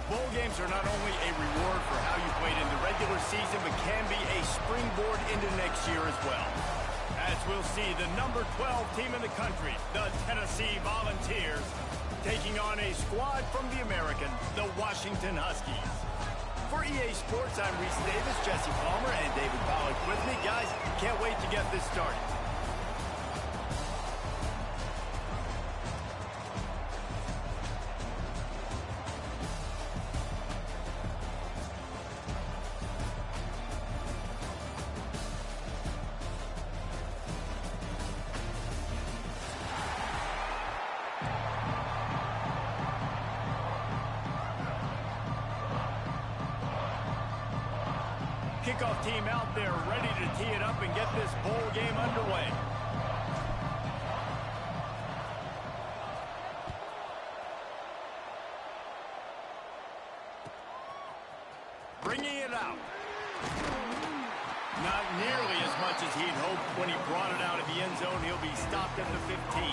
Bowl games are not only a reward for how you played in the regular season, but can be a springboard into next year as well. As we'll see, the number 12 team in the country, the Tennessee Volunteers, taking on a squad from the American, the Washington Huskies. For EA Sports, I'm Reese Davis, Jesse Palmer, and David Pollack with me. Guys, can't wait to get this started. Kickoff team out there ready to tee it up and get this bowl game underway. Bringing it out. Not nearly as much as he'd hoped when he brought it out of the end zone. He'll be stopped at the 15.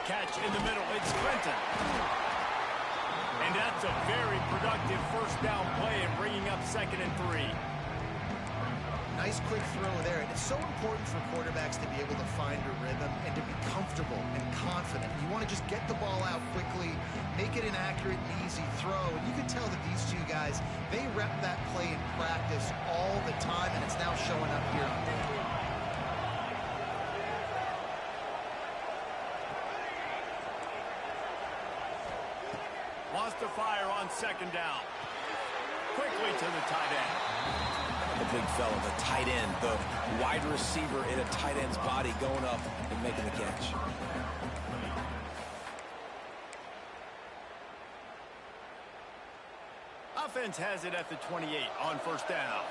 Catch in the middle, it's Clinton. And that's a very productive first down play and bringing up 2nd and 3. Nice quick throw there. And it's so important for quarterbacks to be able to find a rhythm and to be comfortable and confident. You want to just get the ball out quickly, make it an accurate and easy throw. And you can tell that these two guys, they rep that play in practice all the time, and it's now showing up here on tape. Wants to fire on 2nd down. Quickly to the tight end. The big fella, the tight end, the wide receiver in a tight end's body going up and making the catch. Offense has it at the 28 on 1st down.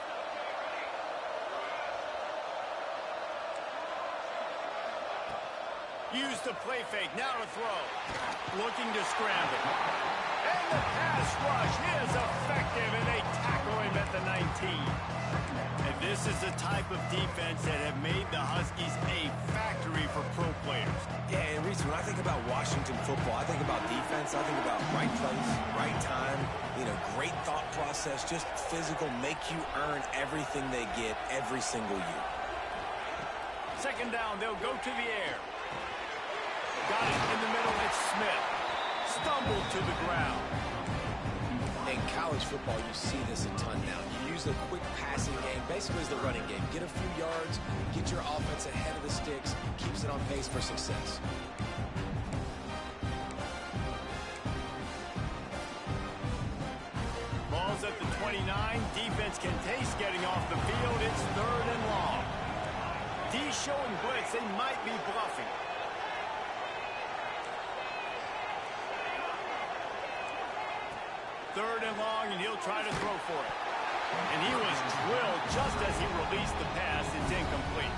Use the play fake, now to throw. Looking to scramble. And the pass rush is effective, and they tackle him at the 19. And this is the type of defense that have made the Huskies a factory for pro players. Yeah, and Reese, when I think about Washington football, I think about defense, I think about right place, right time, great thought process, just physical, make you earn everything they get every single year. 2nd down, they'll go to the air. Got it in the middle, it's Smith. Stumbled to the ground. In college football, you see this a ton now. You use the quick passing game, basically as the running game. Get a few yards, get your offense ahead of the sticks, keeps it on pace for success. Ball's at the 29. Defense can taste getting off the field. It's 3rd and long. D showing blitz. They might be bluffing. 3rd and long, and he'll try to throw for it. And he was drilled just as he released the pass. It's incomplete.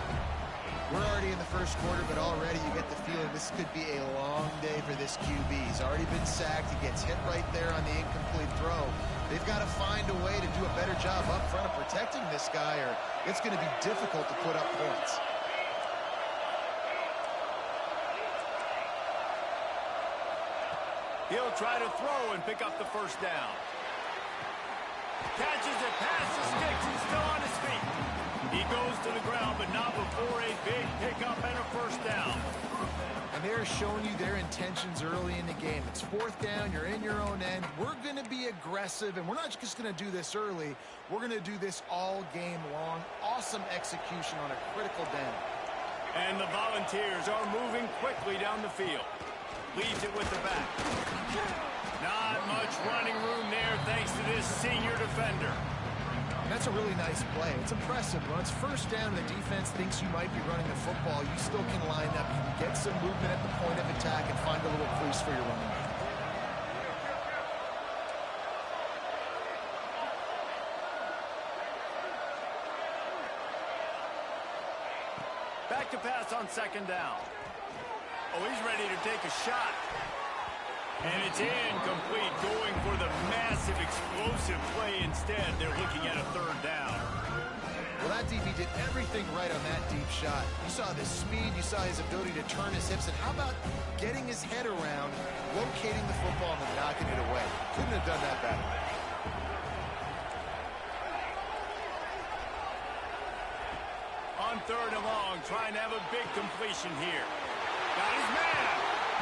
We're already in the 1st quarter, but already you get the feeling this could be a long day for this QB. He's already been sacked. He gets hit right there on the incomplete throw. They've got to find a way to do a better job up front of protecting this guy, or it's going to be difficult to put up points. He'll try to throw and pick up the 1st down. Catches it past the sticks. He's still on his feet. He goes to the ground, but not before a big pickup and a 1st down. And they're showing you their intentions early in the game. It's 4th down. You're in your own end. We're going to be aggressive, and we're not just going to do this early. We're going to do this all game long. Awesome execution on a critical down. And the Volunteers are moving quickly down the field. Leaves it with the back. Not much running room there thanks to this senior defender. That's a really nice play. It's impressive. When it's 1st down, the defense thinks you might be running the football. You still can line up. You can get some movement at the point of attack and find a little crease for your running back. Back to pass on second down. Oh, he's ready to take a shot. And it's incomplete, going for the massive explosive play instead. They're looking at a third down. Well, that DB did everything right on that deep shot. You saw the speed, you saw his ability to turn his hips, and how about getting his head around, locating the football, and then knocking it away? Couldn't have done that better. On third and long, trying to have a big completion here. Got his man.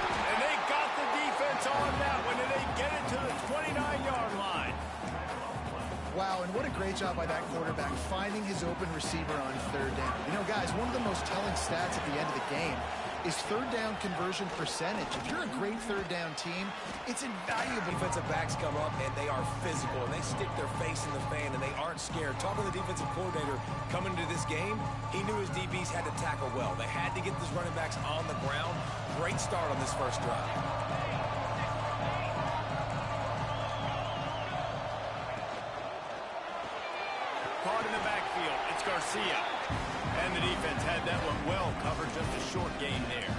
And they got the defense on that one, and they get it to the 29-yard line. Wow, and what a great job by that quarterback finding his open receiver on third down. You know, guys, one of the most telling stats at the end of the game is third down conversion percentage. If you're a great third down team, it's invaluable. Defensive backs come up, and they are physical, and they stick their face in the fan, and they aren't scared. Talking to the defensive coordinator coming into this game, he knew his DBs had to tackle well. They had to get these running backs on the ground. Great start on this first drive. Caught in the backfield, it's Garcia. And the defense had that one well covered, just a short gain there.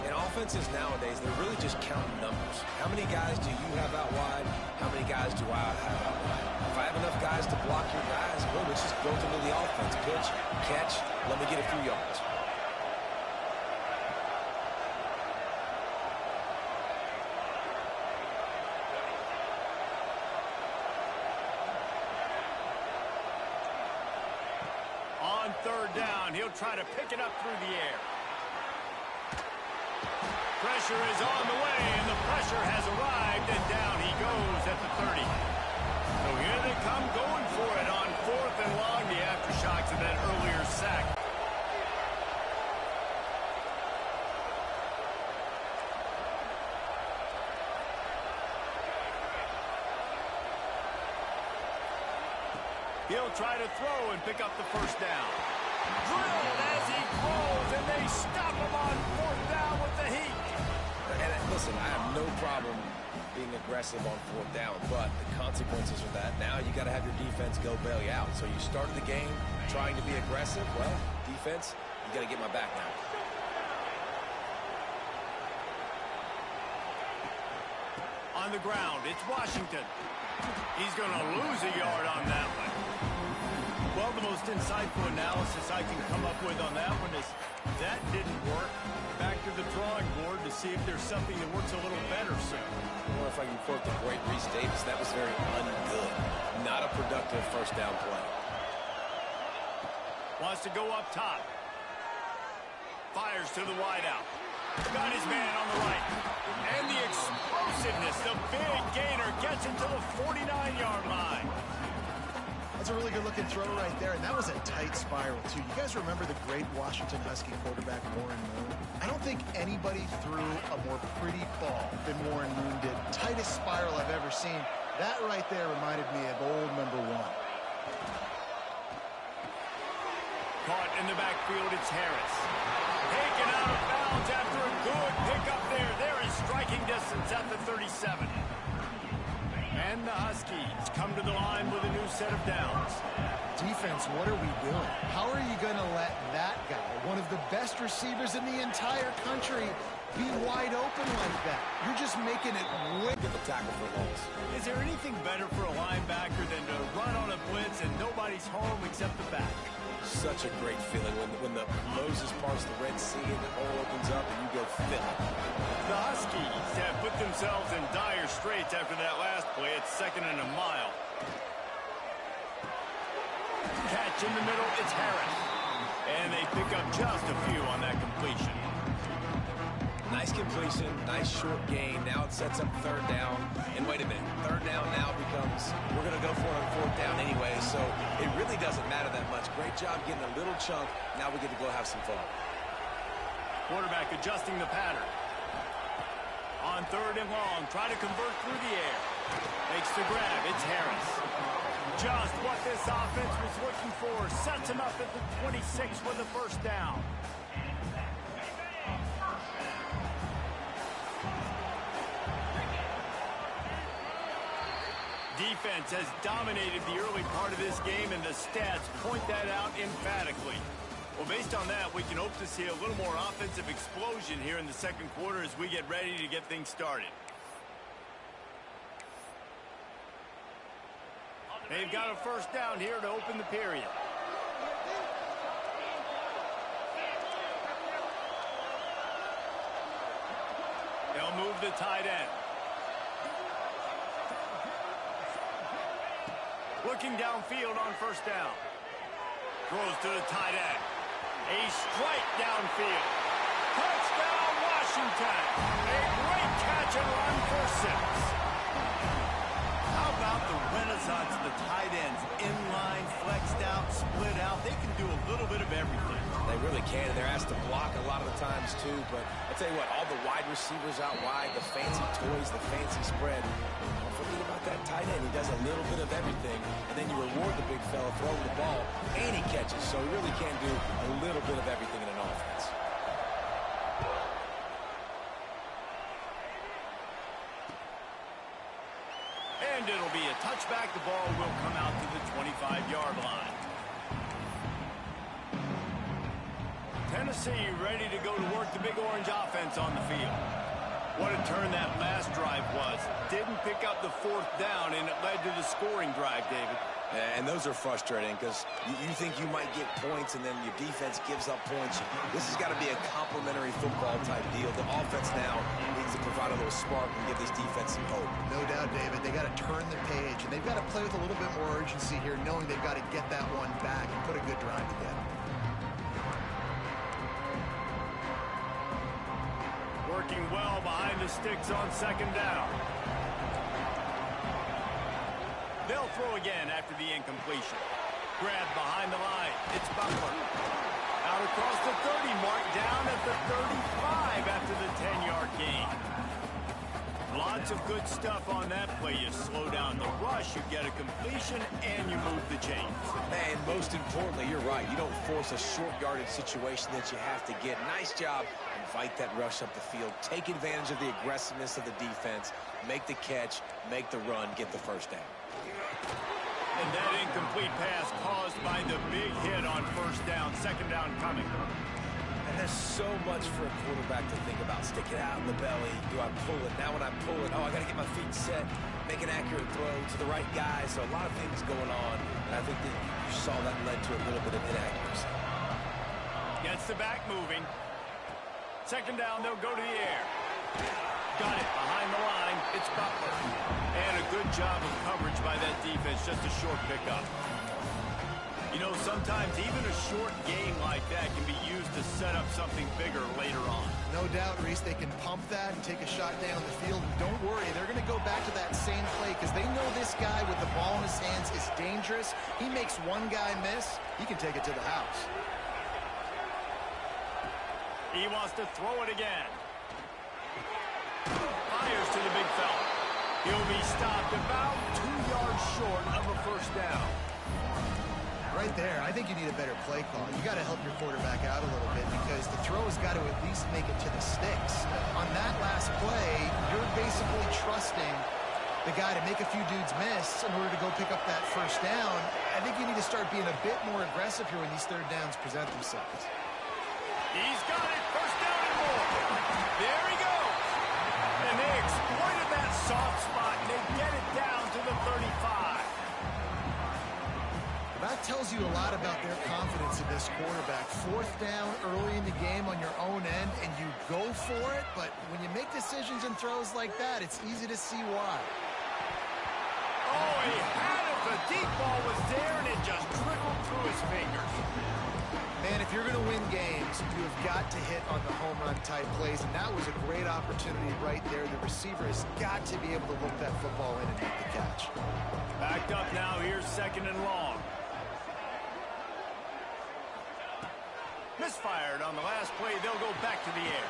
And offenses nowadays, they're really just counting numbers. How many guys do you have out wide? How many guys do I have out wide? If I have enough guys to block your guys, well, it's just built into the offense. Pitch, catch, let me get a few yards. On third down, he'll try to pick it up through the air. Pressure is on the way, and the pressure has arrived, and down he goes at the 30. So here they come going for it on fourth and long, the aftershocks of that earlier sack. He'll try to throw and pick up the first down. Drilled as he throws, and they stop him on fourth down with the heat. And listen, I have no problem being aggressive on fourth down, but the consequences of that, now you got to have your defense go bail you out. So you started the game trying to be aggressive. Well, defense, you got to get my back now. On the ground, it's Washington. He's going to lose a yard on that one. Well, the most insightful analysis I can come up with on that one is that didn't work. Back to the drawing board to see if there's something that works a little better soon. Or if I can quote the great Reese Davis, that was very ungood. Not a productive first down play. Wants to go up top. Fires to the wideout. Got his man on the right. And the explosiveness, the big gainer gets him to the 49-yard line. That's a really good-looking throw right there, and that was a tight spiral, too. You guys remember the great Washington Husky quarterback, Warren Moon? I don't think anybody threw a more pretty ball than Warren Moon did. Tightest spiral I've ever seen. That right there reminded me of old number one. Caught in the backfield, it's Harris. Taken out of bounds after a good pickup there. There is striking distance at the 37. And the Huskies come to the line with a new set of downs. Defense, what are we doing? How are you going to let that guy, one of the best receivers in the entire country, be wide open like that? You're just making it way... Get the tackle for loss. Is there anything better for a linebacker than to run on a blitz and nobody's home except the back? Such a great feeling when the Moses parts the Red Sea and the hole opens up and you go fill it. The Huskies have put themselves in dire straits after that last play. It's second and a mile. Catch in the middle, it's Harris. And they pick up just a few on that completion. Nice completion, nice short gain. Now it sets up third down. And wait a minute, third down now becomes, we're going to go for it on fourth down anyway, so it really doesn't matter that much. Great job getting a little chunk. Now we get to go have some fun. Quarterback adjusting the pattern. On third and long, try to convert through the air. Makes the grab, it's Harris. Just what this offense was looking for. Sets him up at the 26 for the first down. Defense has dominated the early part of this game, and the stats point that out emphatically. Well, Well, based on that, we can hope to see a little more offensive explosion here in the second quarter as we get ready to get things started. They've got a first down here to open the period. They'll move the tight end. Looking downfield on first down. Throws to the tight end. A strike downfield. Touchdown, Washington. A great catch and run for 6. How about the renaissance of the tight ends? Inline, flexed out, split out. They can do a little bit of everything. They really can, and they're asked to block a lot of the times, too. But I'll tell you what, all the wide receivers out wide, the fancy toys, the fancy spread. Don't forget about that tight end. He does a little bit of everything, and then you reward the big fella throwing the ball, and he catches. So he really can do a little bit of everything in an offense. And it'll be a touchback. The ball will come out to the 25-yard line. Tennessee ready to go to work the Big Orange offense on the field. What a turn that last drive was. Didn't pick up the fourth down, and it led to the scoring drive, David. And those are frustrating because you think you might get points and then your defense gives up points. This has got to be a complimentary football type deal. The offense now needs to provide a little spark and give this defense some hope. No doubt, David. They got to turn the page, and they've got to play with a little bit more urgency here, knowing they've got to get that one back and put a good drive together. Working well behind the sticks on second down. They'll throw again after the incompletion. Grab behind the line. It's Butler. Out across the 30 mark, down at the 35 after the 10-yard gain. Lots of good stuff on that play. You slow down the rush, you get a completion, and you move the chains. And most importantly, you're right. You don't force a short yardage situation that you have to get. Nice job. Invite that rush up the field. Take advantage of the aggressiveness of the defense. Make the catch, make the run, get the first down. And that incomplete pass caused by the big hit on first down. Second down coming. And there's so much for a quarterback to think about. Stick it out in the belly. Do I pull it? Now when I pull it, I got to get my feet set. Make an accurate throw to the right guy. So a lot of things going on. And I think that you saw that led to a little bit of inaccuracy. Gets the back moving. Second down, they'll go to the air. Got it behind the line. It's Butler. And a good job of coverage by that defense. Just a short pickup. You know, sometimes even a short game like that can be used to set up something bigger later on. No doubt, Reese, they can pump that and take a shot down the field. And don't worry, they're going to go back to that same play because they know this guy with the ball in his hands is dangerous. He makes one guy miss, he can take it to the house. He wants to throw it again. Fires to the big fella. He'll be stopped about 2 yards short of a first down. Right there, I think you need a better play call. You got to help your quarterback out a little bit because the throw has got to at least make it to the sticks. On that last play, you're basically trusting the guy to make a few dudes miss in order to go pick up that first down. I think you need to start being a bit more aggressive here when these third downs present themselves. He's got it. First down and more. There he goes. And they exploited that soft spot, and they get it down to the 35. That tells you a lot about their confidence in this quarterback. Fourth down early in the game on your own end, and you go for it, but when you make decisions and throws like that, it's easy to see why. Oh, he had it. The deep ball was there, and it just trickled through his fingers. Man, if you're going to win games, you have got to hit on the home run type plays, and that was a great opportunity right there. The receiver has got to be able to look that football in and make the catch. Backed up now. Here's second and long. Misfired on the last play. They'll go back to the air.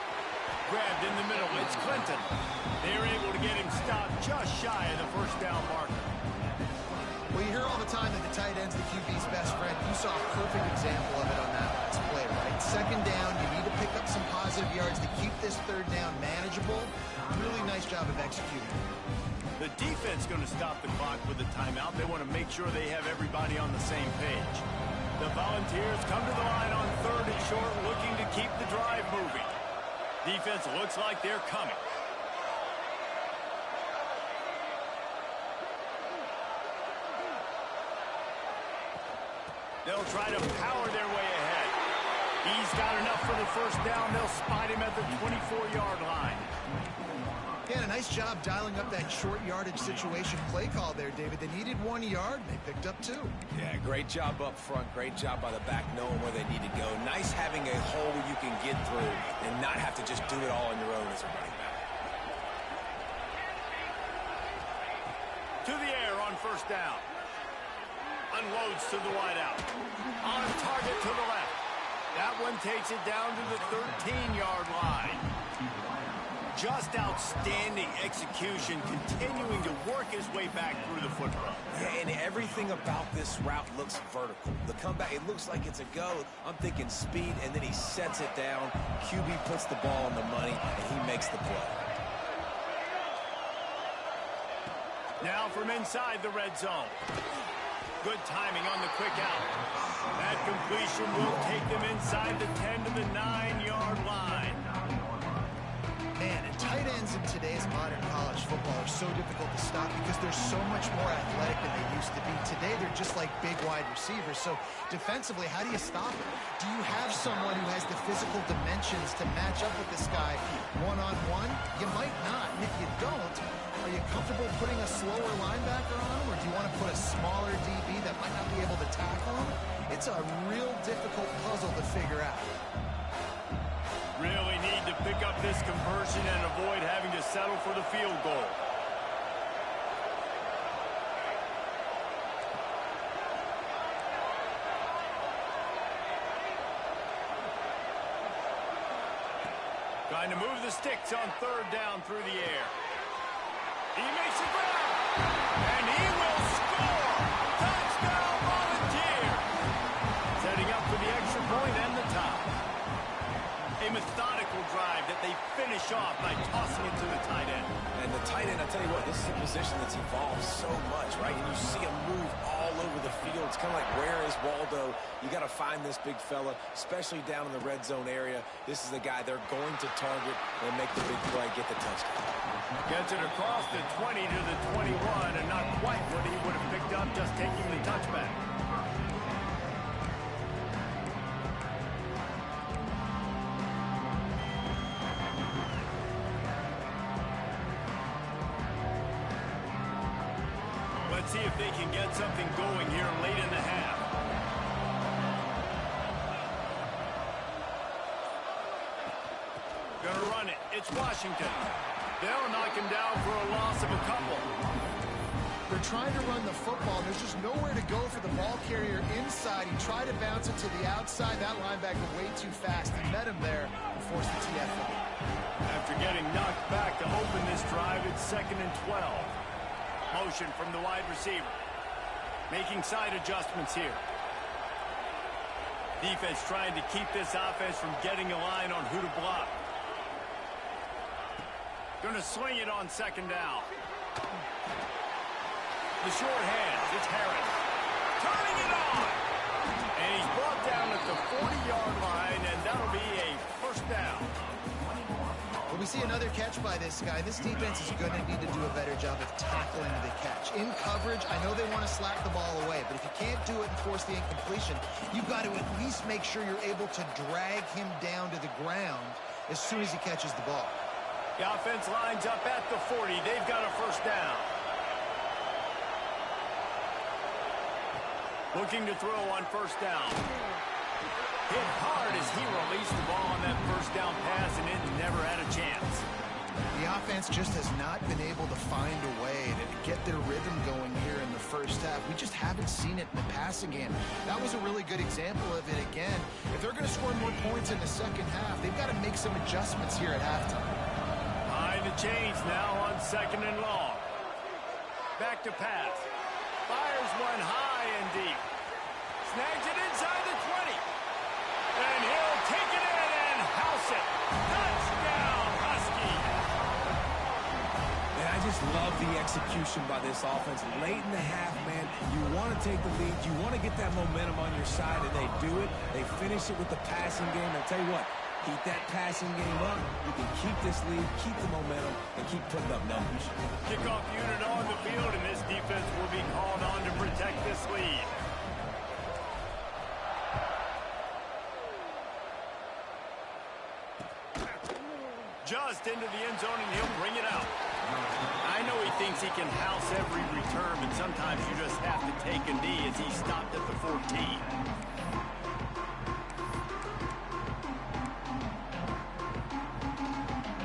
Grabbed in the middle. It's Clinton. They're able to get him stopped just shy of the first down marker. Well, you hear all the time that the tight end's the QB's best friend. You saw a perfect example of it on that last play, right? Second down, you need to pick up some positive yards to keep this third down manageable. Really nice job of executing. The defense going to stop the clock with a timeout. They want to make sure they have everybody on the same page. The Volunteers come to the line on 3rd short, looking to keep the drive moving. Defense looks like they're coming. They'll try to power their way ahead. He's got enough for the first down. They'll spot him at the 24-yard line. Yeah, a nice job dialing up that short yardage situation play call there, David. They needed 1 yard, and they picked up 2. Yeah, great job up front. Great job by the back knowing where they need to go. Nice having a hole you can get through and not have to just do it all on your own as a running back. To the air on first down. Unloads to the wideout. On target to the left. That one takes it down to the 13-yard line. Just outstanding execution, continuing to work his way back through the foot row. Yeah, and everything about this route looks vertical. The comeback, it looks like it's a go. I'm thinking speed, and then he sets it down. QB puts the ball on the money, and he makes the play. Now from inside the red zone. Good timing on the quick out. That completion will take them inside the 10 to the 9-yard line. Man, and tight ends in today's modern college football are so difficult to stop because they're so much more athletic than they used to be. Today, they're just like big wide receivers. So defensively, how do you stop it? Do you have someone who has the physical dimensions to match up with this guy one-on-one? You might not. And if you don't, are you comfortable putting a slower linebacker on him, or do you want to put a smaller DB that might not be able to tackle him? It's a real difficult puzzle to figure out. Really need to pick up this conversion and avoid having to settle for the field goal. Trying to move the sticks on third down through the air. He makes a grab, and he will score! Touchdown, Volunteers! Setting up for the extra point and the top. A methodical drive that they finish off by tossing it to the tight end. And the tight end, I tell you what, this is a position that's evolved so much, right? And you see him move all over the field. It's kind of like, where is Waldo? You got to find this big fella, especially down in the red zone area. This is the guy they're going to target and make the big play, get the touchdown. Gets it across the 20 to the 21, and not quite what he would have picked up just taking the touchback. Let's see if they can get something going here late in the half. Gonna run it. It's Washington. They'll knock him down for a loss of a couple. They're trying to run the football. There's just nowhere to go for the ball carrier inside. He tried to bounce it to the outside. That linebacker way too fast. He met him there and forced the TFL. After getting knocked back to open this drive, it's 2nd and 12. Motion from the wide receiver. Making side adjustments here. Defense trying to keep this offense from getting a line on who to block. Going to swing it on 2nd down. The short hands, it's Harris. Turning it on! And he's brought down at the 40-yard line, and that'll be a first down. Well, we see another catch by this guy. This defense is going to need to do a better job of tackling the catch. In coverage, I know they want to slap the ball away, but if you can't do it and force the incompletion, you've got to at least make sure you're able to drag him down to the ground as soon as he catches the ball. The offense lines up at the 40. They've got a first down. Looking to throw on first down. Hit hard as he released the ball on that first down pass, and it never had a chance. The offense just has not been able to find a way to get their rhythm going here in the first half. We just haven't seen it in the passing game. That was a really good example of it again. If they're going to score more points in the second half, they've got to make some adjustments here at halftime. Behind the chains now on 2nd and long. Back to pass. Fires one high and deep. Snags it inside the 20. And he'll take it in and house it. Touchdown, Husky. And I just love love the execution by this offense. Late in the half, man, you want to take the lead. You want to get that momentum on your side, and they do it. They finish it with the passing game. I'll tell you what, keep that passing game up. You can keep this lead, keep the momentum, and keep putting up numbers. Kickoff unit on the field, and this defense will be called on to protect this lead. Just into the end zone, and he'll bring it out. I know he thinks he can house every return, but sometimes you just have to take a knee as he stopped at the 14.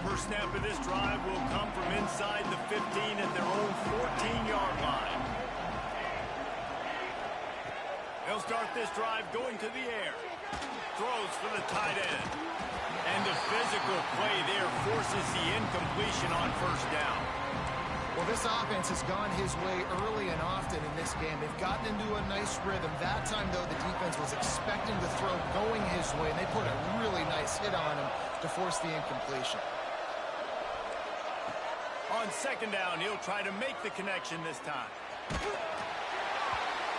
First snap of this drive will come from inside the 15 at their own 14-yard line. They'll start this drive going to the air. Throws for the tight end. And the physical play there forces the incompletion on first down. Well, this offense has gone his way early and often in this game. They've gotten into a nice rhythm. That time, though, the defense was expecting the throw going his way, and they put a really nice hit on him to force the incompletion. On second down, he'll try to make the connection this time.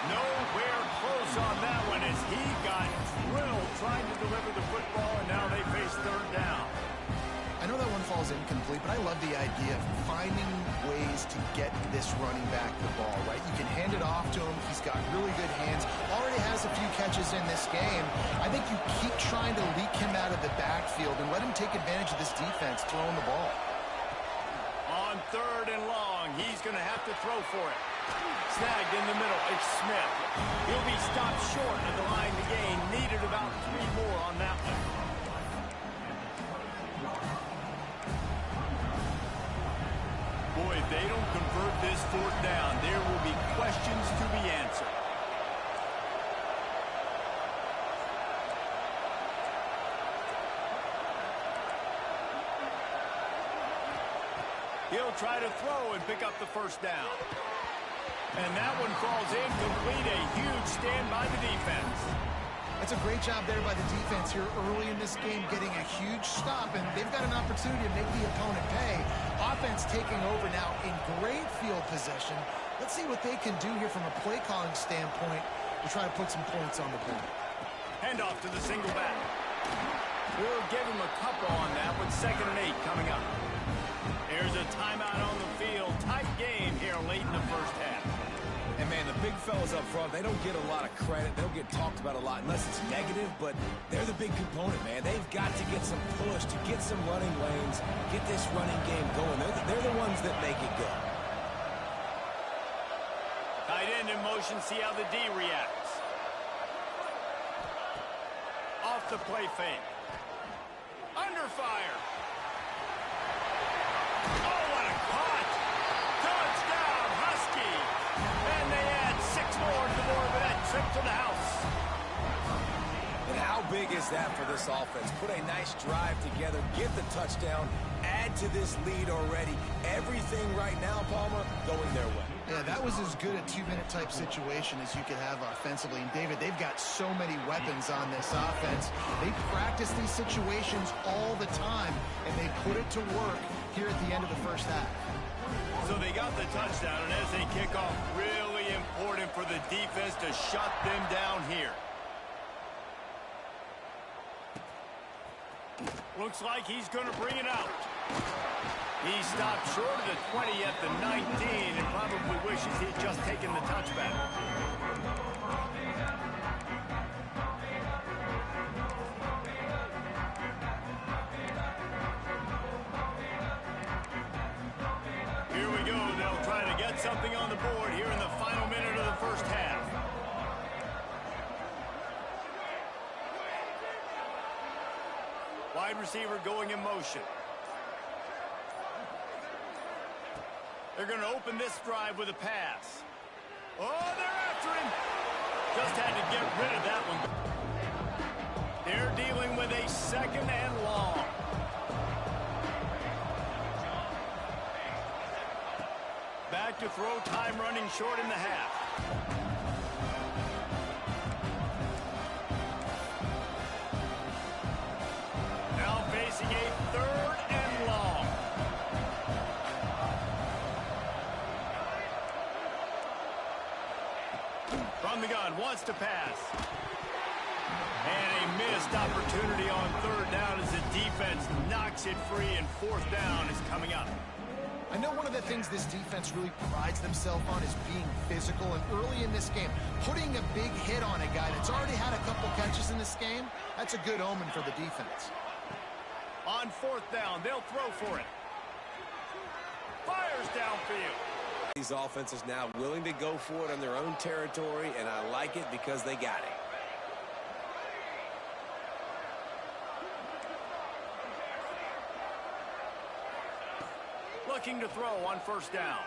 Nowhere close on that one as he got drilled trying to deliver the football, and now they face third down. I know that one falls incomplete, but I love the idea of finding ways to get this running back the ball, right? You can hand it off to him. He's got really good hands. Already has a few catches in this game. I think you keep trying to leak him out of the backfield and let him take advantage of this defense throwing the ball. On third and long, he's going to have to throw for it. Snagged in the middle, it's Smith. He'll be stopped short of the line to gain. Needed about 3 more on that one. Boy, if they don't convert this fourth down, there will be questions to be answered. He'll try to throw and pick up the first down. And that one falls incomplete. A huge stand by the defense. That's a great job there by the defense here early in this game, getting a huge stop, and they've got an opportunity to make the opponent pay. Offense taking over now in great field possession. Let's see what they can do here from a play calling standpoint to try to put some points on the board. Handoff to the single back. We'll give him a couple on that with 2nd and 8 coming up. There's a timeout on the field. Tight game here late in the first half. And, man, the big fellas up front, they don't get a lot of credit. They don't get talked about a lot unless it's negative, but they're the big component, man. They've got to get some push, to get some running lanes, get this running game going. They're the ones that make it go. Tight end in motion, see how the D reacts. Off the play fake. Under fire. Oh, what a caught! Touchdown, Husky! And they add 6 more to the board with that trip to the house. And how big is that for this offense? Put a nice drive together, get the touchdown, add to this lead already. Everything right now, Palmer, going their way. Yeah, that was as good a 2-minute type situation as you could have offensively. And, David, they've got so many weapons on this offense. They practice these situations all the time, and they put it to work here at the end of the first half. So they got the touchdown, and as they kick off, really important for the defense to shut them down here. Looks like he's going to bring it out. He stopped short of the 20 at the 19 and probably wishes he'd just taken the touchback. Here we go. They'll try to get something on the board here in the final minute of the first half. Wide receiver going in motion. They're going to open this drive with a pass. Oh, they're after him. Just had to get rid of that one. They're dealing with a 2nd and long. Back to throw, time running short in the half. Now facing a 3rd and long. shotgun, wants to pass. And a missed opportunity on third down as the defense knocks it free, and fourth down is coming up. I know one of the things this defense really prides themselves on is being physical, and early in this game, putting a big hit on a guy that's already had a couple catches in this game, that's a good omen for the defense. On fourth down, they'll throw for it. Fires downfield. These offenses now willing to go for it on their own territory, and I like it because they got it. Looking to throw on first down.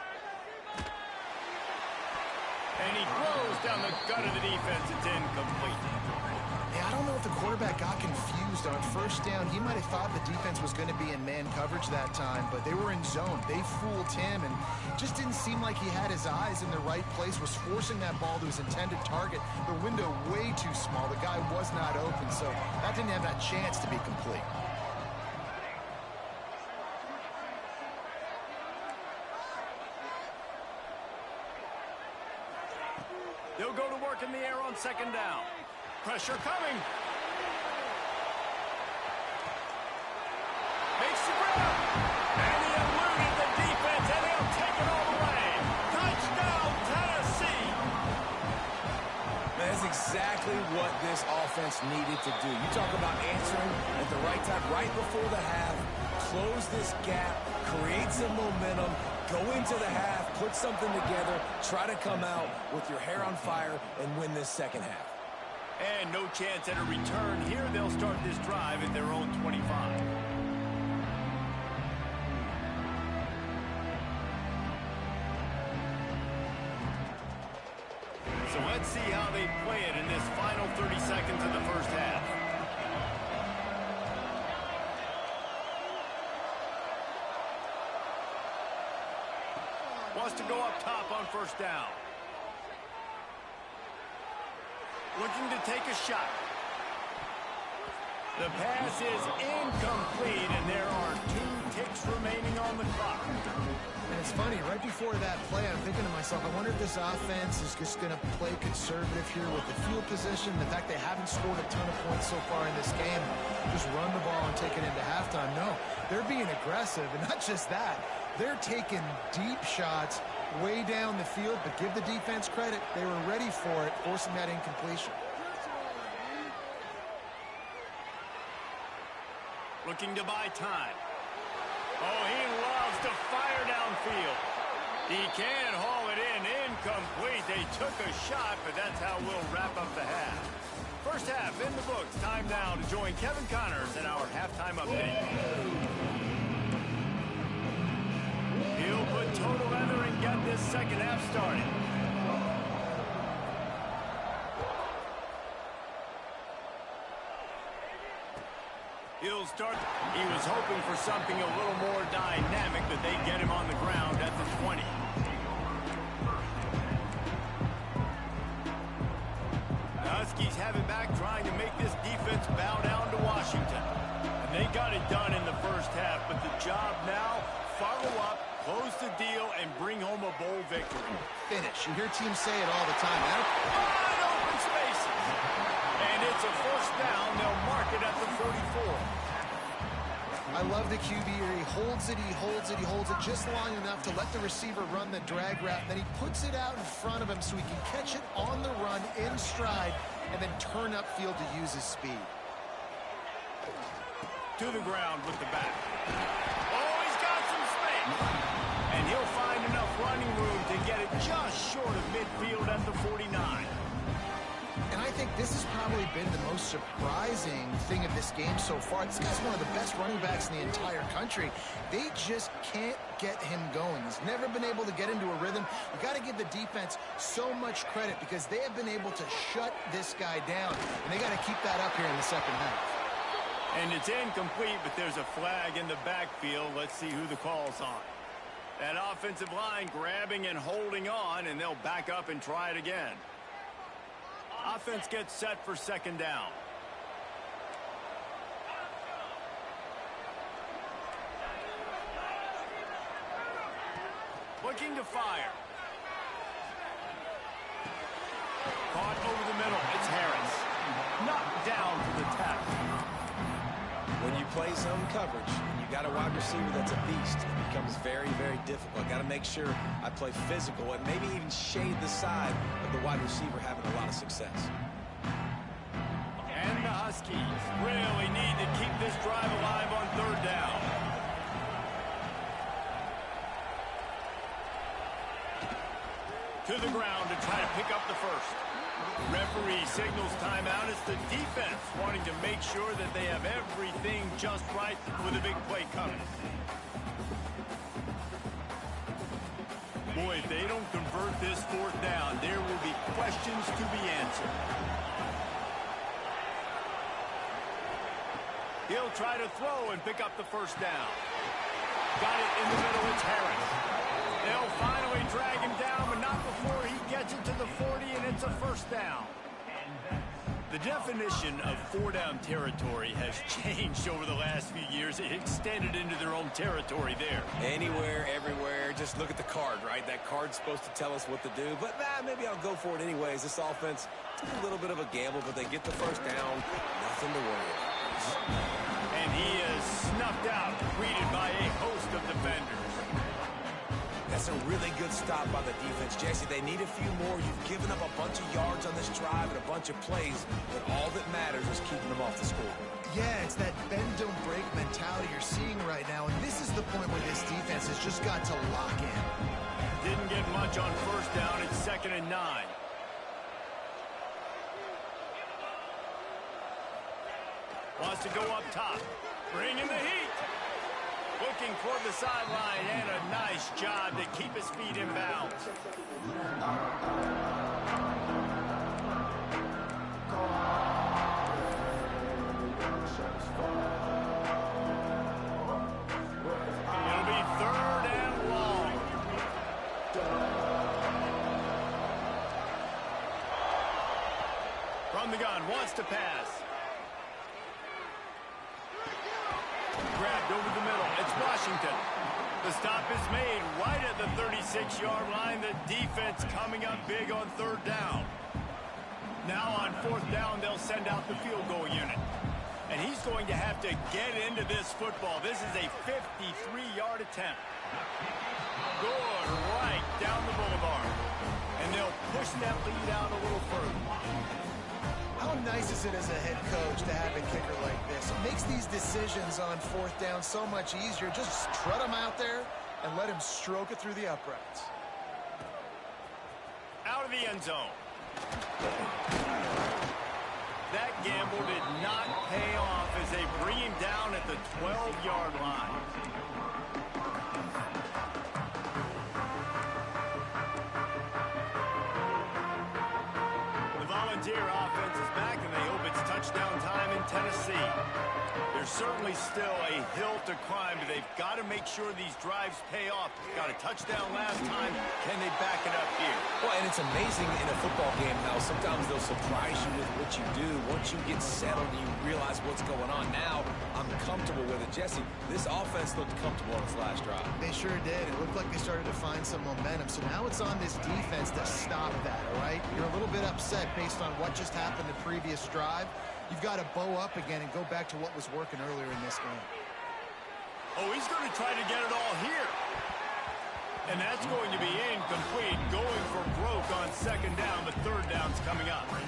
And he throws down the gut of the defense. It's incomplete. Yeah, I don't know if the quarterback got confused on first down. He might have thought the defense was going to be in man coverage that time, but they were in zone. They fooled him, and just didn't seem like he had his eyes in the right place, was forcing that ball to his intended target. The window way too small. The guy was not open, so that didn't have that chance to be complete. They'll go to work in the air on second down. Pressure coming. Makes the grab. And he eluded the defense, and he'll take it all the way. Touchdown, Tennessee. That's exactly what this offense needed to do. You talk about answering at the right time, right before the half, close this gap, create some momentum, go into the half, put something together, try to come out with your hair on fire and win this second half. And no chance at a return here. They'll start this drive at their own 25. So let's see how they play it in this final 30 seconds of the first half. Wants to go up top on first down. Looking to take a shot. The pass is incomplete, and there are 2 ticks remaining on the clock. And it's funny, right before that play, I'm thinking to myself, I wonder if this offense is just going to play conservative here with the field position, the fact they haven't scored a ton of points so far in this game, just run the ball and take it into halftime. No, they're being aggressive, and not just that, they're taking deep shots way down the field, but give the defense credit. They were ready for it, forcing that incompletion. Looking to buy time. Oh, he loves to fire downfield. He can haul it in. Incomplete. They took a shot, but that's how we'll wrap up the half. First half in the books. Time now to join Kevin Connors in our halftime update. He'll put total leather and get this second half started. He'll start. He was hoping for something a little more dynamic, but they get him on the ground at the 20. The Huskies have it back, trying to make this defense bow down to Washington. And they got it done in the first half, but the job now, follow up, close the deal, and bring home a bowl victory. Finish. You hear teams say it all the time. Wide open spaces. And it's a first down. They'll mark it at the 44. I love the QB here. He holds it, he holds it, he holds it just long enough to let the receiver run the drag route. Then he puts it out in front of him so he can catch it on the run in stride and then turn upfield to use his speed. To the ground with the back. Oh, he's got some space. And he'll find enough running room to get it just short of midfield at the 49. And I think this has probably been the most surprising thing of this game so far. This guy's one of the best running backs in the entire country. They just can't get him going. He's never been able to get into a rhythm. You got to give the defense so much credit because they have been able to shut this guy down. And they got to keep that up here in the second half. And it's incomplete, but there's a flag in the backfield. Let's see who the call's on. That offensive line grabbing and holding on, and they'll back up and try it again. Offense gets set for second down. Looking to fire. Caught play zone coverage, and you got a wide receiver that's a beast, it becomes very, very difficult. Got to make sure I play physical and maybe even shade the side of the wide receiver having a lot of success. And the Huskies really need to keep this drive alive on third down. To the ground to try to pick up the first. Referee signals timeout. It's the defense wanting to make sure that they have everything just right with a big play coming. Boy, if they don't convert this fourth down, there will be questions to be answered. He'll try to throw and pick up the first down. Got it in the middle. It's Harris. They'll finally drag him down, but not before he gets it to the 40, and it's a first down. The definition of four-down territory has changed over the last few years. It extended into their own territory there. Anywhere, everywhere, just look at the card, right? That card's supposed to tell us what to do, but maybe I'll go for it anyways. This offense took a little bit of a gamble, but they get the first down. Nothing to worry about. And he is snuffed out, greeted by a host of defenders. That's a really good stop by the defense. Jesse, they need a few more. You've given up a bunch of yards on this drive and a bunch of plays, but all that matters is keeping them off the score. Yeah, it's that bend, don't break mentality you're seeing right now, and this is the point where this defense has just got to lock in. Didn't get much on first down. It's 2nd and 9. Wants to go up top. Bring in the heat. Looking toward the sideline, and a nice job to keep his feet in bounds. It'll be 3rd and long. From the gun, wants to pass. Grabbed over the middle. It's Washington. The stop is made right at the 36-yard line. The defense coming up big on 3rd down. Now on 4th down, they'll send out the field goal unit. And he's going to have to get into this football. This is a 53-yard attempt. Good right down the boulevard. And they'll push that lead out a little further. How nice is it as a head coach to have a kicker like this? It makes these decisions on 4th down so much easier. Just trot him out there and let him stroke it through the uprights. Out of the end zone. That gamble did not pay off as they bring him down at the 12-yard line. The Volunteer offense is back, and they hope it's touchdown time in Tennessee. There's certainly still a hill to climb, but they've got to make sure these drives pay off. Got a touchdown last time. Can they back it up here? Well, and it's amazing in a football game how sometimes they'll surprise you with what you do. Once you get settled and you realize what's going on, now I'm comfortable with it. Jesse, this offense looked comfortable on its last drive. They sure did. It looked like they started to find some momentum. So now it's on this defense to stop that, all right? You're a little bit upset based on what just happened the previous drive. You've got to bow up again and go back to what was working earlier in this game. Oh, he's going to try to get it all here. And that's going to be incomplete. Going for broke on 2nd down. The 3rd down's coming up. When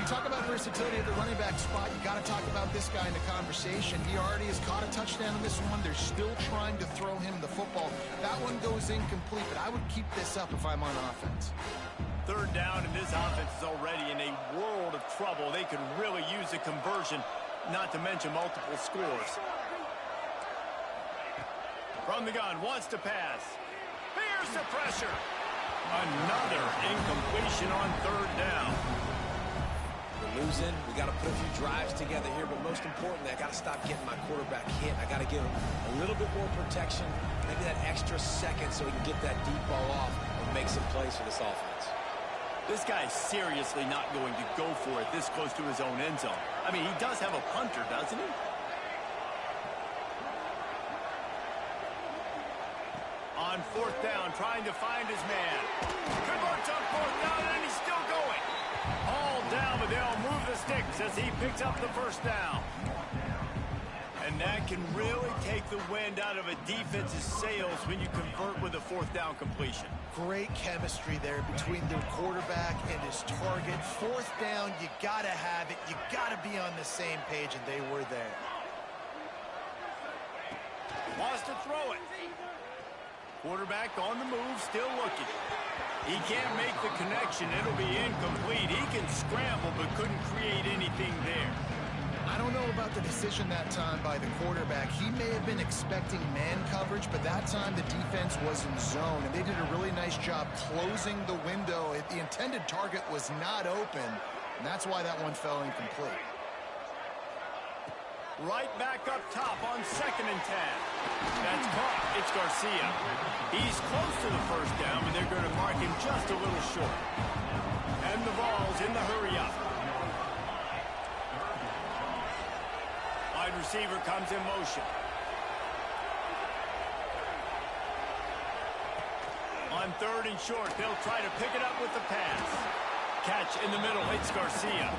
you talk about versatility at the running back spot, you got to talk about this guy in the conversation. He already has caught a touchdown in this one. They're still trying to throw him the football. That one goes incomplete, but I would keep this up if I'm on offense. 3rd down, and this offense is already in a world of trouble. They could really use a conversion, not to mention multiple scores. From the gun, wants to pass. Here's the pressure. Another incompletion on 3rd down. We're losing. We got to put a few drives together here, but most importantly, I got to stop getting my quarterback hit. I got to give him a little bit more protection, maybe that extra second so he can get that deep ball off and make some plays for this offense. This guy's seriously not going to go for it this close to his own end zone. I mean, he does have a punter, doesn't he? On 4th down, trying to find his man. Converts on 4th down, and he's still going. All down, but they'll move the sticks as he picks up the first down. And that can really take the wind out of a defense's sails when you convert with a fourth down completion. Great chemistry there between their quarterback and his target. Fourth down, you got to have it. You got to be on the same page, and they were there. Wants to throw it. Quarterback on the move, still looking. He can't make the connection. It'll be incomplete. He can scramble, but couldn't create anything there. I don't know about the decision that time by the quarterback. He may have been expecting man coverage, but that time the defense was in zone, and they did a really nice job closing the window. The intended target was not open, and that's why that one fell incomplete. Right back up top on 2nd and 10. That's caught. It's Garcia. He's close to the first down, but they're going to mark him just a little short. And the Vols in the hurry up. Wide receiver comes in motion. On 3rd and short, they'll try to pick it up with the pass. Catch in the middle. It's Garcia.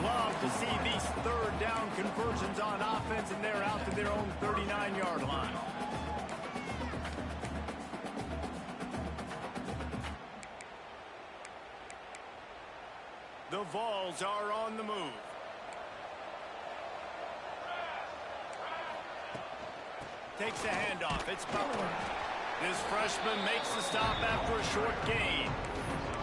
Love to see these 3rd down conversions on offense, and they're out to their own 39-yard line. The Vols are on the move. Takes the handoff. It's Butler. This freshman makes the stop after a short gain.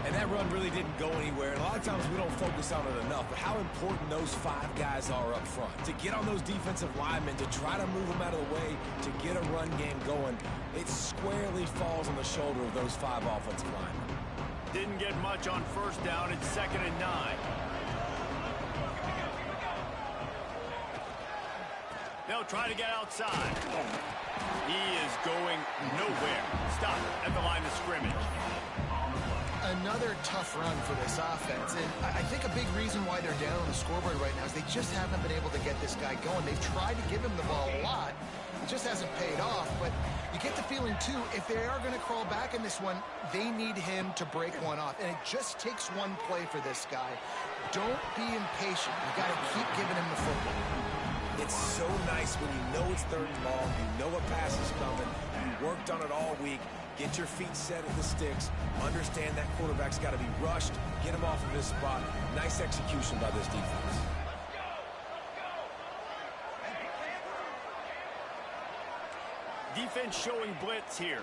And that run really didn't go anywhere. And a lot of times we don't focus on it enough, but how important those 5 guys are up front. To get on those defensive linemen, to try to move them out of the way, to get a run game going, it squarely falls on the shoulder of those 5 offensive linemen. Didn't get much on first down. It's 2nd and 9. They'll try to get outside. He is going nowhere. Stop at the line of scrimmage. Another tough run for this offense, and I think a big reason why they're down on the scoreboard right now is they just haven't been able to get this guy going. They've tried to give him the ball a lot. It just hasn't paid off, but you get the feeling, too, if they are going to crawl back in this one, they need him to break one off, and it just takes one play for this guy. Don't be impatient. You got to keep giving him the football. It's so nice when you know it's 3rd and long, you know a pass is coming, you worked on it all week, get your feet set at the sticks, understand that quarterback's got to be rushed, get him off of his spot. Nice execution by this defense. Defense showing blitz here.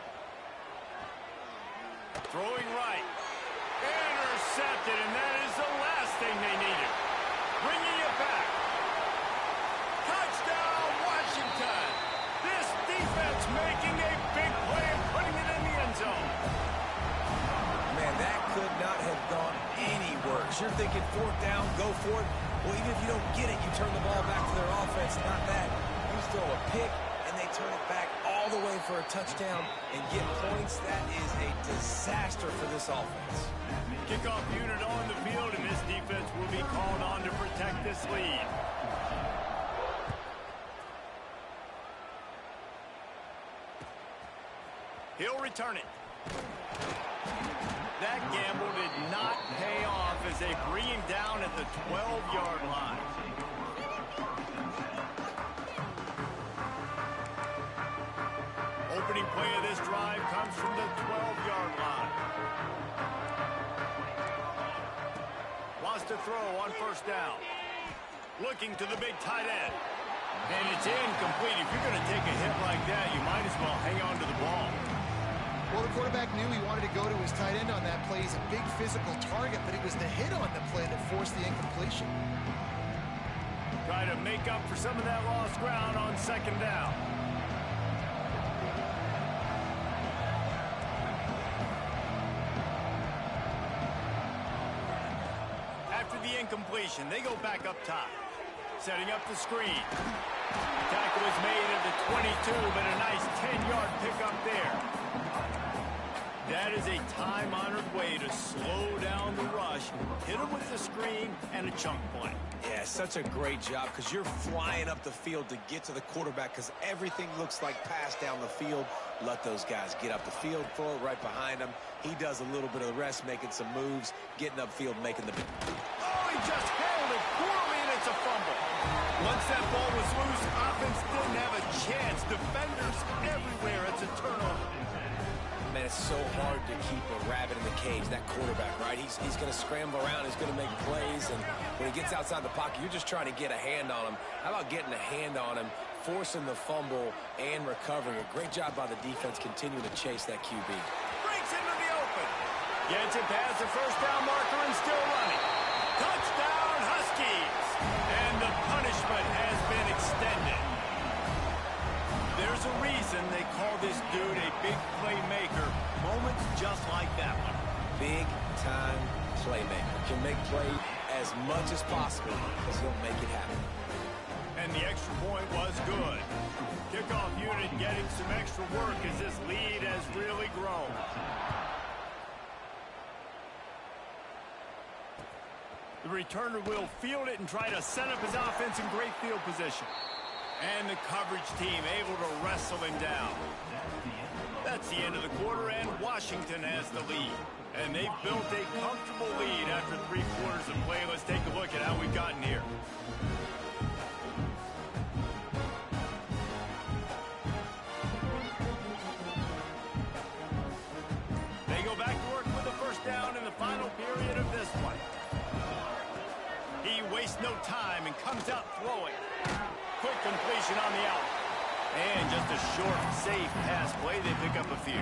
Throwing right. Intercepted, and that is the last thing they needed. Bringing it back. Touchdown, Washington. This defense making a big play and putting it in the end zone. Man, that could not have gone any worse. You're thinking 4th down, go for it. Well, even if you don't get it, you turn the ball back to their offense. Not that. You throw a pick, and they turn it back all the way for a touchdown and get points. That is a disaster for this offense. Kickoff unit on the field, and this defense will be called on to protect this lead. He'll return it. That gamble did not pay off as they bring him down at the 12-yard line. Opening play of this drive comes from the 12-yard line. Wants to throw on first down. Looking to the big tight end. And it's incomplete. If you're going to take a hit like that, you might as well hang on to the ball. Well, the quarterback knew he wanted to go to his tight end on that play. He's a big physical target, but it was the hit on the play that forced the incompletion. Try to make up for some of that lost ground on 2nd down. After the incompletion, they go back up top. Setting up the screen. The tackle was made at the 22, but a nice 10-yard pickup there. That is a time-honored way to slow down the rush, hit him with the screen, and a chunk play. Yeah, such a great job because you're flying up the field to get to the quarterback because everything looks like pass down the field. Let those guys get up the field, throw it right behind him. He does a little bit of the rest, making some moves, getting upfield, making the... Oh, he just held it poorly, and it's a fumble. Once that ball was loose, offense didn't have a chance. Defenders everywhere. It's a turnover. Man, it's so hard to keep a rabbit in the cage, that quarterback, right? He's going to scramble around. He's going to make plays. And when he gets outside the pocket, you're just trying to get a hand on him. How about getting a hand on him, forcing the fumble, and recovering? A great job by the defense continuing to chase that QB. Breaks into the open. Gets it past the first down marker and still running. Touchdown, Huskies. And the punishment has been extended. There's a reason they call this dude a big playmaker. Moments just like that one. Big-time playmaker. Can make plays as much as possible because he'll make it happen. And the extra point was good. Kickoff unit getting some extra work as this lead has really grown. The returner will field it and try to set up his offense in great field position. And the coverage team able to wrestle him down. That's the end of the quarter, and Washington has the lead. And they've built a comfortable lead after 3 quarters of play. Let's take a look at how we've gotten here. They go back to work with a first down in the final period of this one. He wastes no time and comes out throwing. Quick completion on the out. And just a short, safe pass play. They pick up a few.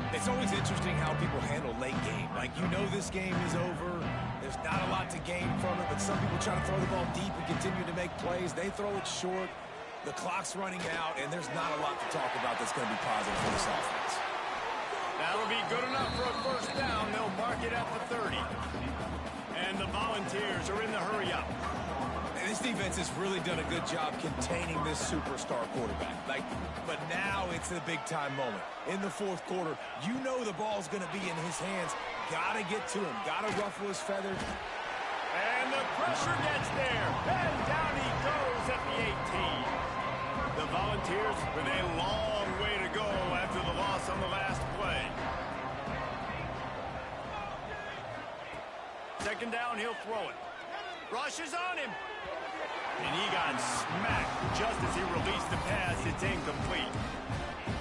It's always interesting how people handle late game. Like, you know this game is over. There's not a lot to gain from it, but some people try to throw the ball deep and continue to make plays. They throw it short. The clock's running out, and there's not a lot to talk about that's going to be positive for this offense. That'll be good enough for a first down. They'll mark it at the 30. And the Volunteers are in the hurry-up. And this defense has really done a good job containing this superstar quarterback. But now it's a big-time moment. In the fourth quarter, you know the ball's going to be in his hands. Got to get to him. Got to ruffle his feathers. And the pressure gets there. And down he goes at the 18. The Volunteers with a long way to go after the loss on the last play. Second down, he'll throw it. Rushes on him. And he got smacked just as he released the pass. It's incomplete.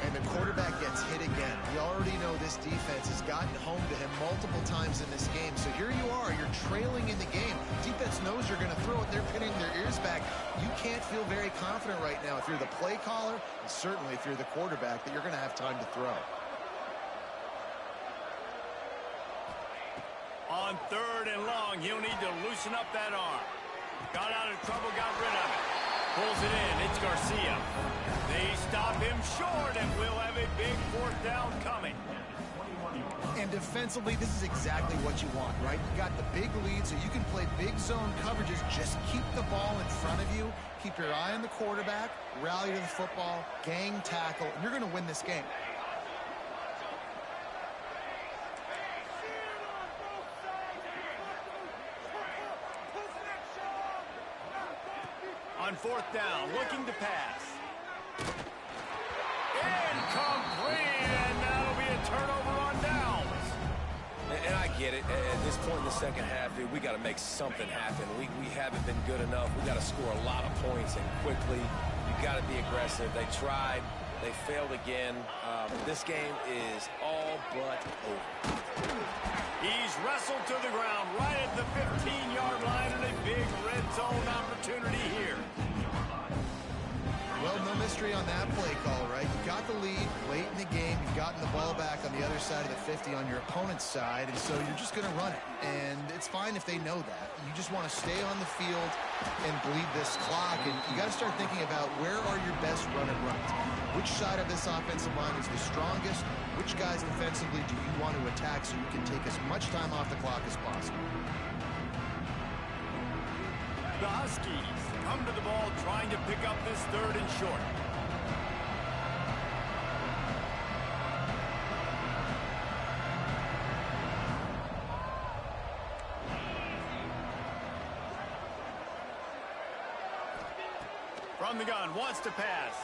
And the quarterback gets hit again. We already know this defense has gotten home to him multiple times in this game. So here you are. You're trailing in the game. Defense knows you're going to throw it. They're pinning their ears back. You can't feel very confident right now if you're the play caller, and certainly if you're the quarterback, that you're going to have time to throw. On 3rd and long, he'll need to loosen up that arm. Got out of trouble, got rid of it. Pulls it in, it's Garcia. They stop him short, and we'll have a big 4th down coming. And defensively, this is exactly what you want, right? You got the big lead, so you can play big zone coverages. Just keep the ball in front of you. Keep your eye on the quarterback. Rally to the football. Gang tackle. And you're going to win this game. On 4th down, looking to pass. Incomplete, and that'll be a turnover on downs. And I get it. At this point in the second half, dude, we got to make something happen. We haven't been good enough. We got to score a lot of points and quickly. You got to be aggressive. They tried. They failed again. This game is all but over. He's wrestled to the ground right at the 15-yard line, and a big red zone opportunity here. Well, no mystery on that play call, right? You got the lead late in the game. You've gotten the ball back on the other side of the 50 on your opponent's side, and so you're just going to run it. And it's fine if they know that. You just want to stay on the field and bleed this clock, and you got to start thinking about where are your best run and runs. Which side of this offensive line is the strongest? Which guys defensively do you want to attack so you can take as much time off the clock as possible? The Huskies come to the ball trying to pick up this 3rd and short. From the gun, wants to pass.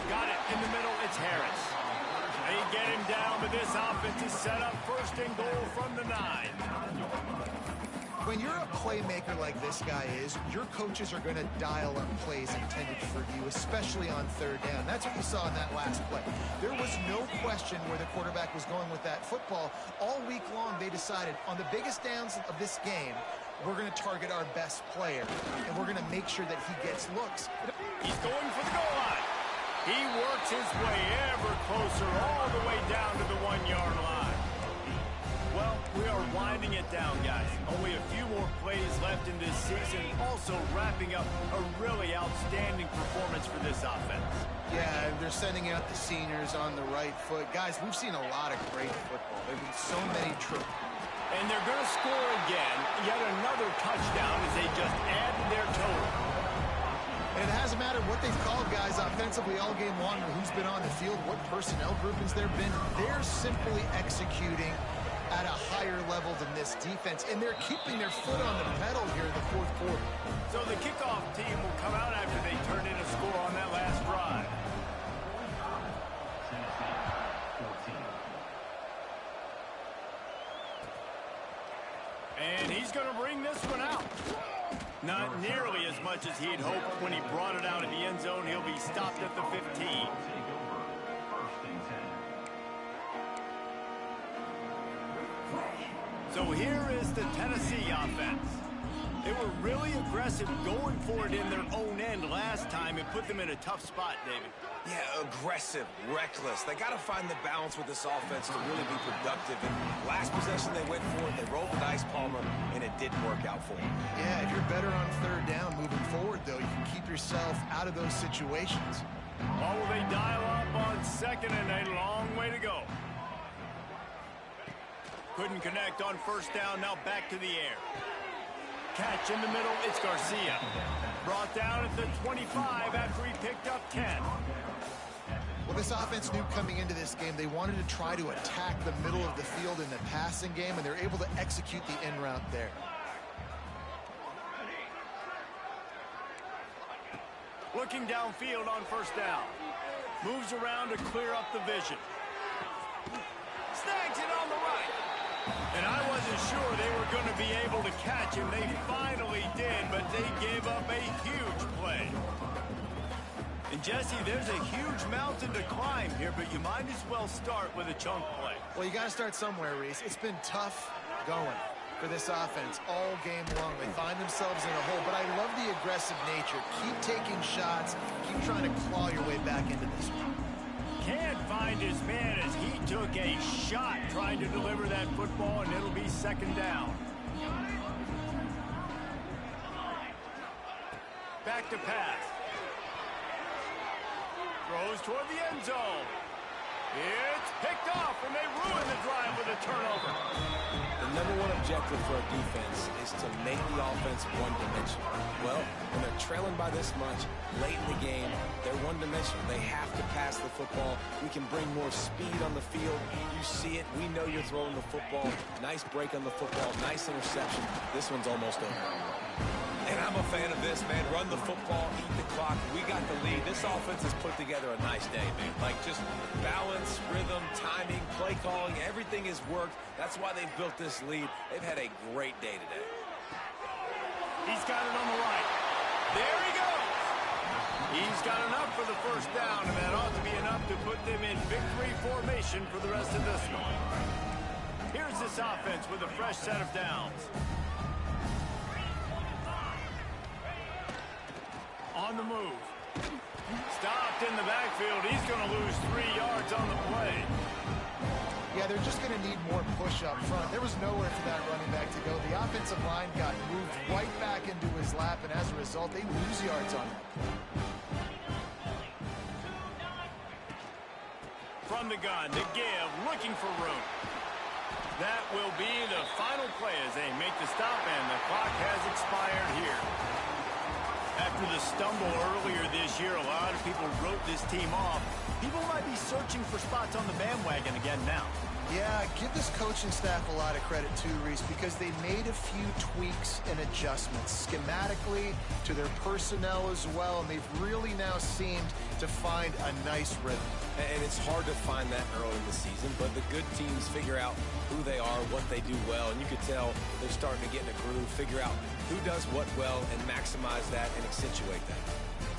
Got it in the middle, it's Harris. They get him down, but this offense is set up 1st and goal from the 9. When you're a playmaker like this guy is, your coaches are going to dial up plays intended for you, especially on third down. That's what you saw in that last play. There was no question where the quarterback was going with that football. All week long, they decided on the biggest downs of this game, we're going to target our best player, and we're going to make sure that he gets looks. He's going for the goal line. He works his way ever closer all the way down to the 1-yard line. Well, we are winding it down, guys. Only a few more plays left in this season. Also wrapping up a really outstanding performance for this offense. Yeah, they're sending out the seniors on the right foot. Guys, we've seen a lot of great football. There have been so many trips. And they're going to score again. Yet another touchdown as they just add to their total. And it hasn't mattered what they've called, guys, offensively all game long, or who's been on the field, what personnel groupings there have been. They're simply executing at a higher level than this defense, and they're keeping their foot on the pedal here in the fourth quarter. So the kickoff team will come out after they turn in a score on that last drive. And he's going to bring this one out. Not nearly as much as he'd hoped when he brought it out in the end zone. He'll be stopped at the 15. So here is the Tennessee offense. They were really aggressive going for it in their own end last time. It put them in a tough spot, David. Yeah, aggressive, reckless. They got to find the balance with this offense to really be productive. And last possession they went for it, they rolled the dice, Palmer, and it didn't work out for them. Yeah, if you're better on third down moving forward, though, you can keep yourself out of those situations. Or will they dial up on second and a long way to go? Couldn't connect on first down, now back to the air. Catch in the middle, it's Garcia. Brought down at the 25 after he picked up 10. Well, this offense knew coming into this game they wanted to try to attack the middle of the field in the passing game, and they're able to execute the in route there. Looking downfield on first down. Moves around to clear up the vision. Snags it on the right. And I wasn't sure they were going to be able to catch him. They finally did, but they gave up a huge play. And Jesse, there's a huge mountain to climb here, but you might as well start with a chunk play. Well, you got to start somewhere, Reese. It's been tough going for this offense all game long. They find themselves in a hole, but I love the aggressive nature. Keep taking shots. Keep trying to claw your way back into this one. Can't find his man as he took a shot trying to deliver that football, and it'll be second down. Back to pass. Throws toward the end zone. It's picked off, and they ruin the drive with a turnover. The number one objective for a defense is to make the offense one-dimensional. Well, when they're trailing by this much, late in the game, they're one-dimensional. They have to pass the football. We can bring more speed on the field. You see it. We know you're throwing the football. Nice break on the football. Nice interception. This one's almost over. And I'm a fan of this, man. Run the football, eat the clock. We got the lead. This offense has put together a nice day, man. Like, just balance, rhythm, timing, play calling, everything has worked. That's why they've built this lead. They've had a great day today. He's got it on the right. There he goes. He's got enough for the first down, and that ought to be enough to put them in victory formation for the rest of this one. Here's this offense with a fresh set of downs. On the move. Stopped in the backfield. He's going to lose 3 yards on the play. Yeah, they're just going to need more push up front. There was nowhere for that running back to go. The offensive line got moved right back into his lap, and as a result, they lose yards on that. From the gun to give, looking for room. That will be the final play as they make the stop, and the clock has expired here. After the stumble earlier this year, a lot of people wrote this team off. People might be searching for spots on the bandwagon again now. Yeah, give this coaching staff a lot of credit too, Reese, because they made a few tweaks and adjustments schematically to their personnel as well, and they've really now seemed to find a nice rhythm. And it's hard to find that early in the season, but the good teams figure out who they are, what they do well, and you could tell they're starting to get in a groove, figure out who does what well, and maximize that and accentuate that.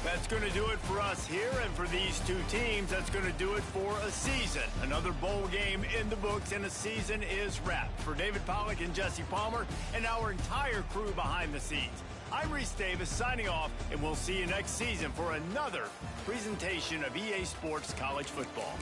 That's going to do it for us here, and for these two teams, that's going to do it for a season. Another bowl game in the books, and a season is wrapped. For David Pollack and Jesse Palmer, and our entire crew behind the scenes, I'm Reese Davis signing off, and we'll see you next season for another presentation of EA Sports College Football.